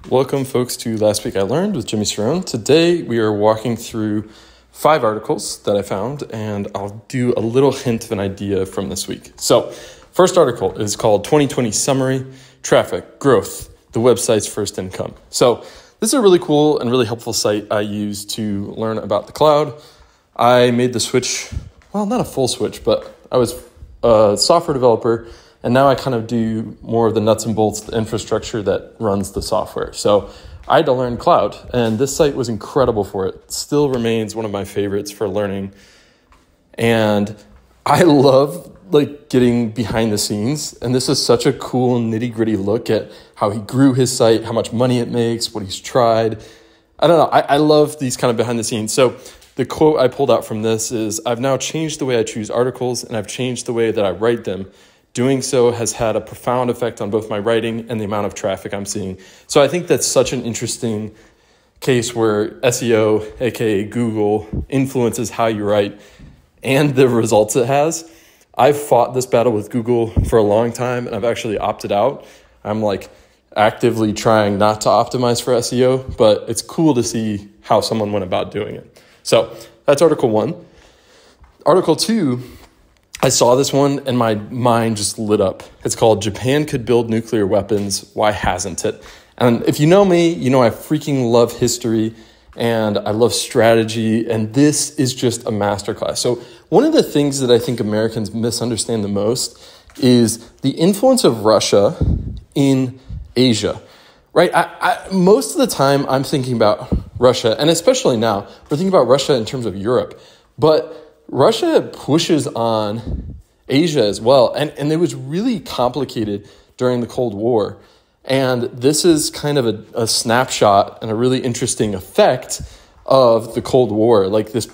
Welcome, folks, to Last Week I Learned with Jimmy Cerrone. Today, we are walking through 5 articles that I found, and I'll do a little hint of an idea from this week. So, first article is called 2020 Summary, Traffic, Growth, the website's first income. So, this is a really cool and really helpful site I use to learn about the cloud. I made the switch, well, not a full switch, but I was a software developer, and now I kind of do more of the nuts and bolts, the infrastructure that runs the software. So I had to learn cloud, and this site was incredible for it. It still remains one of my favorites for learning. And I love getting behind the scenes. And this is such a cool nitty-gritty look at how he grew his site, how much money it makes, what he's tried. I don't know. I love these kind of behind the scenes. So the quote I pulled out from this is, "I've now changed the way I choose articles, and I've changed the way that I write them. Doing so has had a profound effect on both my writing and the amount of traffic I'm seeing." So I think that's such an interesting case where SEO, aka Google, influences how you write and the results it has. I've fought this battle with Google for a long time, and I've actually opted out. I'm actively trying not to optimize for SEO, but it's cool to see how someone went about doing it. So that's article 1. Article 2, I saw this one and my mind just lit up. It's called "Japan Could Build Nuclear Weapons. Why Hasn't It?" And if you know me, you know I freaking love history and I love strategy, and this is just a masterclass. So one of the things that I think Americans misunderstand the most is the influence of Russia in Asia, right? Most of the time I'm thinking about Russia, and especially now, we're thinking about Russia in terms of Europe, but Russia pushes on Asia as well, and it was really complicated during the Cold War. And this is kind of a snapshot and a really interesting effect of the Cold War, this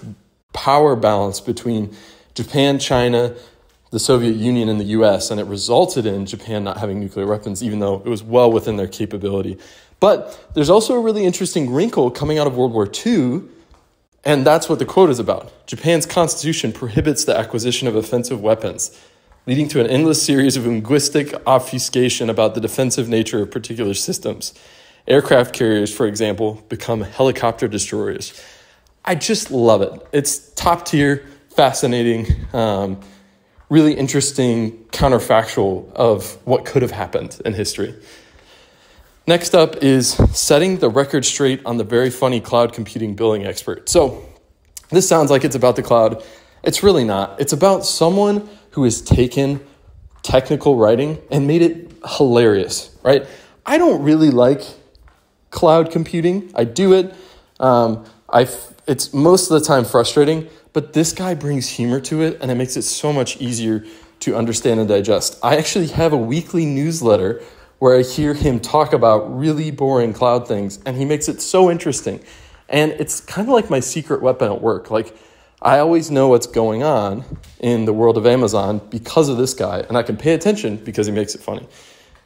power balance between Japan, China, the Soviet Union, and the US, and it resulted in Japan not having nuclear weapons, even though it was well within their capability. But there's also a really interesting wrinkle coming out of World War II, and that's what the quote is about. "Japan's constitution prohibits the acquisition of offensive weapons, leading to an endless series of linguistic obfuscation about the defensive nature of particular systems. Aircraft carriers, for example, become helicopter destroyers." I just love it. It's top tier, fascinating, really interesting counterfactual of what could have happened in history. Next up is "Setting the Record Straight on the Very Funny Cloud Computing Billing Expert." So this sounds like it's about the cloud. It's really not. It's about someone who has taken technical writing and made it hilarious, right? I don't really like cloud computing. I do it. It's most of the time frustrating, but this guy brings humor to it, and it makes it so much easier to understand and digest. I actually have a weekly newsletter where I hear him talk about really boring cloud things, and he makes it so interesting. And it's kind of like my secret weapon at work. I always know what's going on in the world of Amazon because of this guy, and I can pay attention because he makes it funny.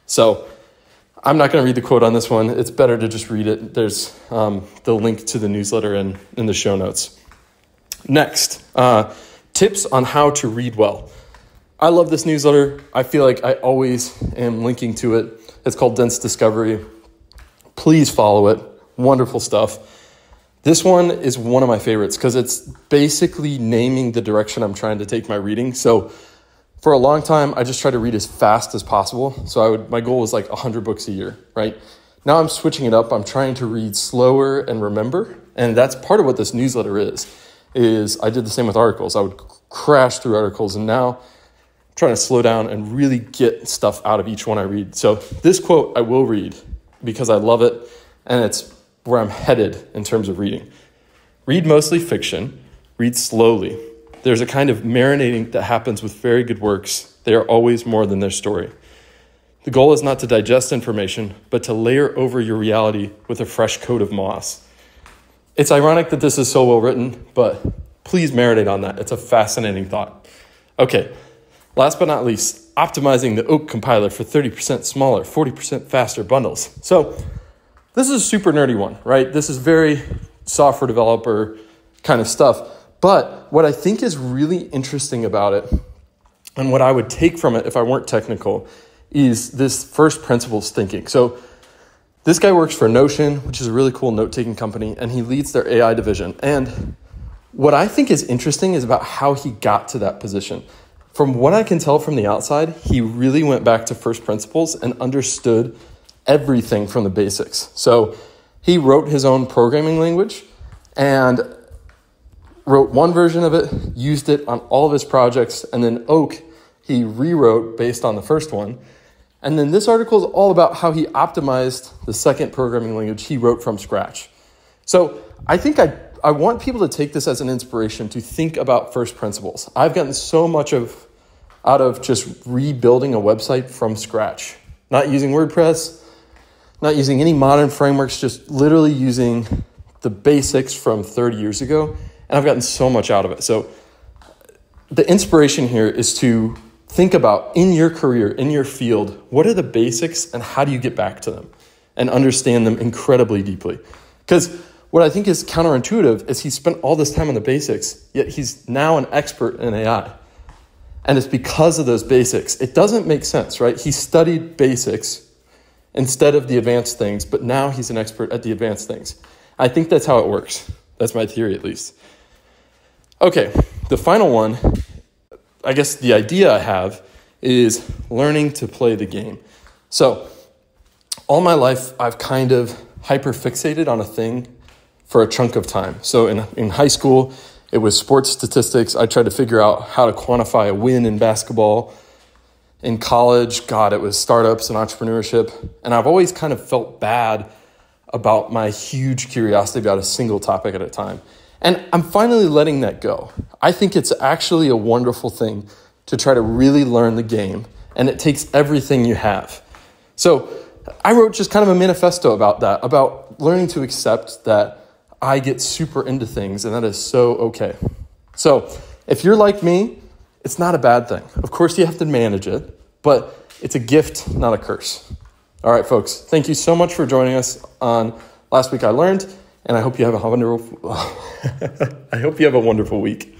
So I'm not going to read the quote on this one. It's better to just read it. There's the link to the newsletter in the show notes. Next, tips on how to read well. I love this newsletter. I feel like I always am linking to it. It's called Dense Discovery. Please follow it. Wonderful stuff. This one is one of my favorites because it's basically naming the direction I'm trying to take my reading. So for a long time, I just tried to read as fast as possible. So my goal was 100 books a year, right? Now I'm switching it up. I'm trying to read slower and remember. And that's part of what this newsletter is I did the same with articles. I would crash through articles, and now I'm trying to slow down and really get stuff out of each one I read. So this quote I will read because I love it, and it's where I'm headed in terms of reading. "Read mostly fiction. Read slowly. There's a kind of marinating that happens with very good works. They are always more than their story. The goal is not to digest information, but to layer over your reality with a fresh coat of moss." It's ironic that this is so well written, but please marinate on that. It's a fascinating thought. Okay, last but not least, optimizing the Oak compiler for 30% smaller, 40% faster bundles. So this is a super nerdy one, right? This is very software developer kind of stuff. But what I think is really interesting about it, and what I would take from it if I weren't technical, is this first principles thinking. So This guy works for Notion, which is a really cool note-taking company, and he leads their AI division. And what I think is interesting is about how he got to that position. From what I can tell from the outside, he really went back to first principles and understood everything from the basics. So he wrote his own programming language and wrote one version of it, used it on all of his projects, and then Oak, he rewrote based on the first one. And then this article is all about how he optimized the second programming language he wrote from scratch. So I think I want people to take this as an inspiration to think about first principles. I've gotten so much out of just rebuilding a website from scratch, not using WordPress, not using any modern frameworks, just literally using the basics from 30 years ago. And I've gotten so much out of it. So the inspiration here is to think about in your career, in your field, what are the basics and how do you get back to them and understand them incredibly deeply? Because what I think is counterintuitive is he spent all this time on the basics, yet he's now an expert in AI. And it's because of those basics. It doesn't make sense, right? He studied basics instead of the advanced things, but now he's an expert at the advanced things. I think that's how it works. That's my theory, at least. Okay, the final one, I guess the idea I have is learning to play the game. So all my life, I've kind of hyper-fixated on a thing for a chunk of time. So in high school, it was sports statistics. I tried to figure out how to quantify a win in basketball. In college, God, it was startups and entrepreneurship. And I've always kind of felt bad about my huge curiosity about a single topic at a time. And I'm finally letting that go. I think it's actually a wonderful thing to try to really learn the game, and it takes everything you have. So I wrote just kind of a manifesto about that, about learning to accept that I get super into things, and that is so okay. So if you're like me, it's not a bad thing. Of course, you have to manage it, but it's a gift, not a curse. All right, folks, thank you so much for joining us on Last Week I Learned, and I hope you have a wonderful week.